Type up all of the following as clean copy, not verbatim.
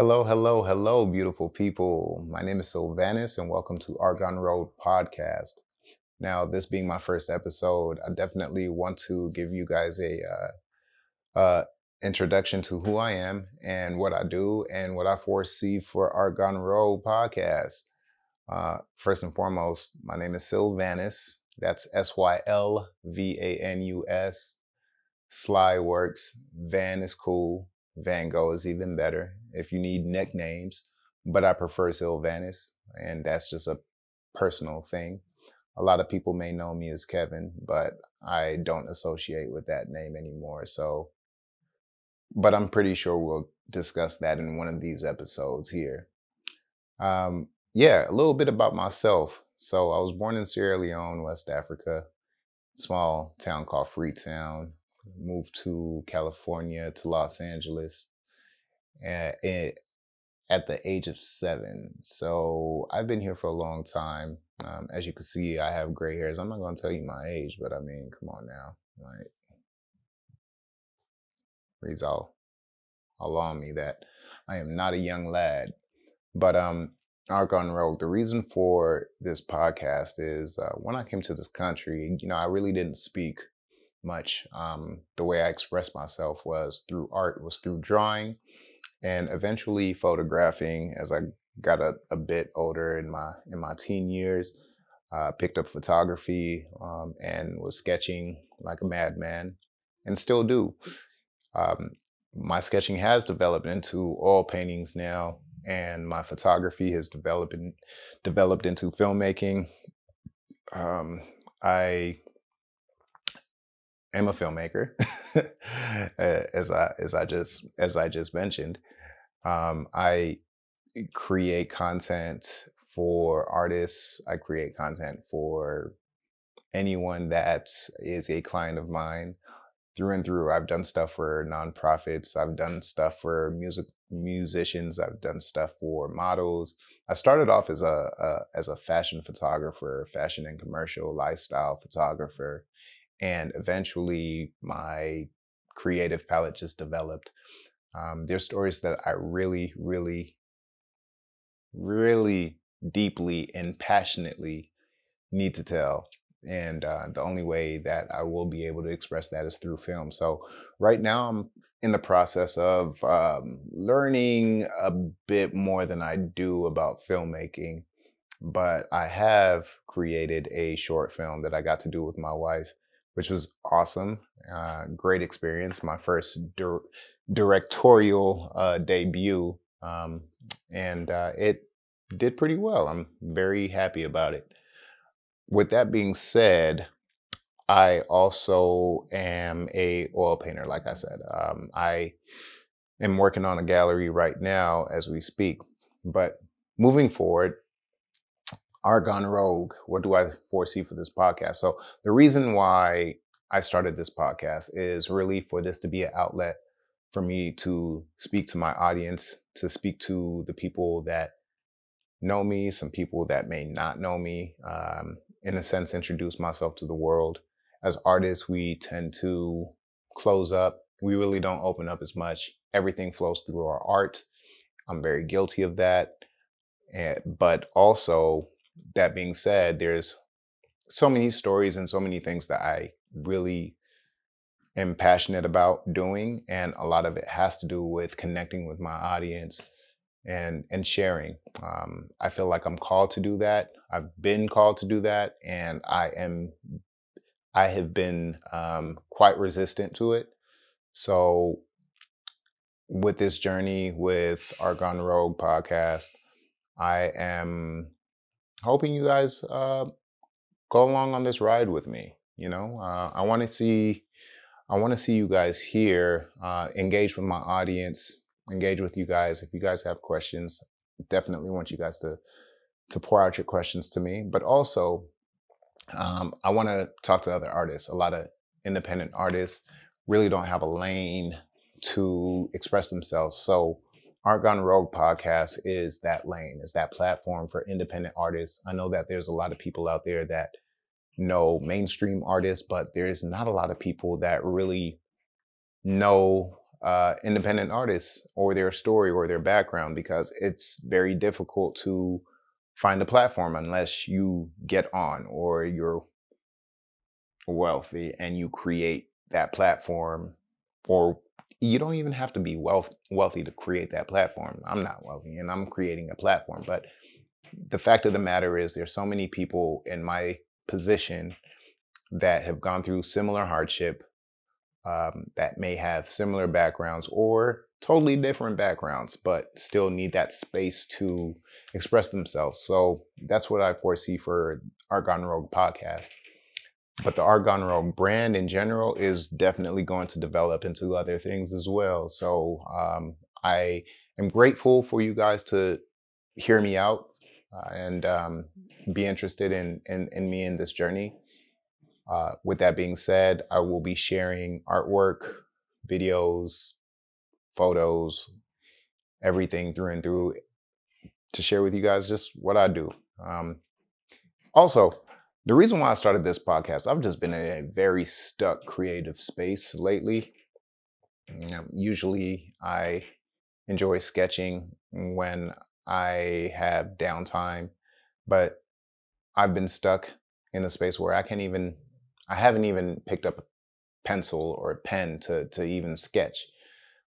Hello, hello, hello, beautiful people. My name is Sylvanus, and welcome to Argon Road Podcast. Now, this being my first episode, I definitely want to give you guys a introduction to who I am and what I do and what I foresee for Argon Road Podcast. First and foremost, my name is Sylvanus. That's Sylvanus. Sly works. Van is cool. Van Gogh is even better if you need nicknames, but I prefer Sylvanus, and that's just a personal thing. A lot of people may know me as Kevin, but I don't associate with that name anymore. But I'm pretty sure we'll discuss that in one of these episodes here. Yeah, a little bit about myself. So I was born in Sierra Leone, West Africa, small town called Freetown. Moved to California, to Los Angeles at, at the age of 7. So I've been here for a long time. As you can see, I have gray hairs. I'm not going to tell you my age, but I mean, come on now. Like, please all allow me that I am not a young lad. But Argon Road, the reason for this podcast is when I came to this country, I really didn't speak much. The way I expressed myself was through art, was through drawing, and eventually photographing. As I got a bit older in my teen years, picked up photography and was sketching like a madman, and still do. Um, my sketching has developed into oil paintings now, and my photography has developed into filmmaking. I am a filmmaker, as I just mentioned. I create content for artists. I create content for anyone that is a client of mine through and through. I've done stuff for nonprofits. I've done stuff for musicians. I've done stuff for models. I started off as a fashion photographer, fashion and commercial lifestyle photographer, and eventually my creative palette just developed. There's stories that I really, really, really deeply and passionately need to tell. And the only way that I will be able to express that is through film. So right now I'm in the process of learning a bit more than I do about filmmaking, but I have created a short film that I got to do with my wife, which was awesome. Great experience. My first directorial debut, and it did pretty well. I'm very happy about it. With that being said, I also am a oil painter. Like I said, I am working on a gallery right now as we speak. But moving forward, Argon Rogue, what do I foresee for this podcast? So the reason why I started this podcast is really for this to be an outlet for me to speak to my audience, to speak to the people that know me, some people that may not know me, in a sense, introduce myself to the world. As artists, we tend to close up. We really don't open up as much. Everything flows through our art. I'm very guilty of that. But also, that being said, there's so many stories and so many things that I really am passionate about doing. And a lot of it has to do with connecting with my audience and sharing. I feel like I'm called to do that. I've been called to do that, and I have been quite resistant to it. So with this journey with Argon Rogue podcast, I am hoping you guys go along on this ride with me. I want to see you guys here, engage with my audience, engage with you guys. If you guys have questions, definitely want you guys to pour out your questions to me. But also, I want to talk to other artists. A lot of independent artists really don't have a lane to express themselves. So Argon Rogue podcast is that lane, is that platform for independent artists. I know that there's a lot of people out there that know mainstream artists, but there's not a lot of people that really know independent artists or their story or their background, because it's very difficult to find a platform unless you get on or you're wealthy and you create that platform, or you don't even have to be wealthy to create that platform. I'm not wealthy and I'm creating a platform, but the fact of the matter is there's so many people in my position that have gone through similar hardship, that may have similar backgrounds or totally different backgrounds, but still need that space to express themselves. So that's what I foresee for Argon Rogue podcast. But the Argon Rogue brand in general is definitely going to develop into other things as well. So I am grateful for you guys to hear me out, and be interested in me in this journey. With that being said, I will be sharing artwork, videos, photos, everything through and through to share with you guys just what I do. Um, Also, the reason why I started this podcast, I've just been in a very stuck creative space lately. Usually, I enjoy sketching when I have downtime, but I've been stuck in a space where I haven't even picked up a pencil or a pen to even sketch,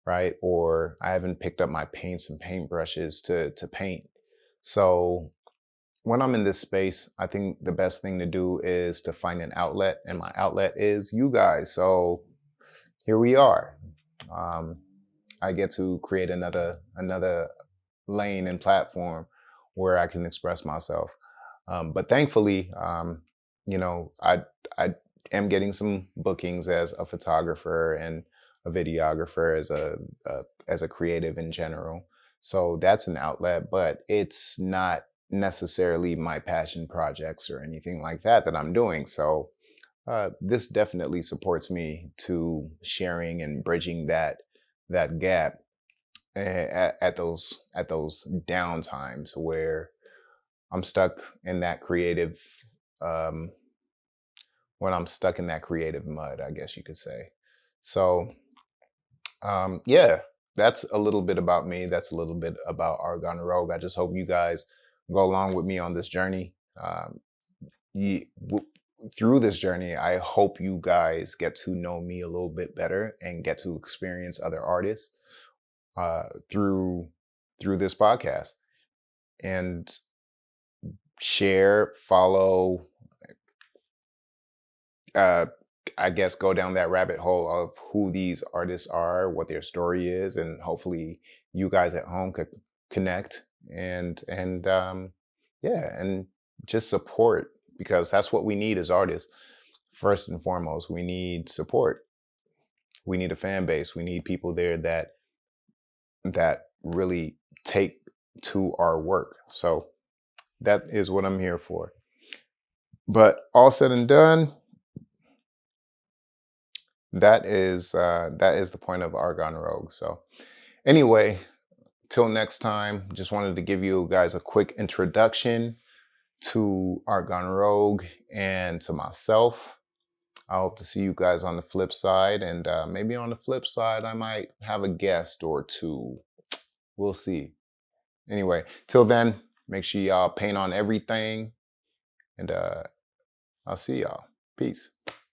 right? Or I haven't picked up my paints and paintbrushes to paint. So when I'm in this space, I think the best thing to do is to find an outlet, and my outlet is you guys. So here we are. Um, I get to create another lane and platform where I can express myself. But thankfully, I am getting some bookings as a photographer and a videographer, as a creative in general. So that's an outlet, but it's not necessarily my passion projects or anything like that I'm doing. So this definitely supports me to sharing and bridging that gap at those down times where I'm stuck in that creative um, when I'm stuck in that creative mud, I guess you could say. So yeah, that's a little bit about me. That's a little bit about Argon Rogue. I just hope you guys go along with me on this journey. Ye- w- Through this journey, I hope you guys get to know me a little bit better and get to experience other artists uh, through through this podcast, and share, follow, uh, I guess go down that rabbit hole of who these artists are, what their story is, and hopefully you guys at home could connect and yeah, and just support, because that's what we need as artists. First and foremost, we need support. We need a fan base. We need people there that really take to our work. So that is what I'm here for. But all said and done, that is the point of Argon Rogue. So anyway, till next time, just wanted to give you guys a quick introduction to Argon Rogue and to myself. I hope to see you guys on the flip side, and maybe on the flip side, I might have a guest or two. We'll see. Anyway, till then, make sure y'all paint on everything, and I'll see y'all. Peace.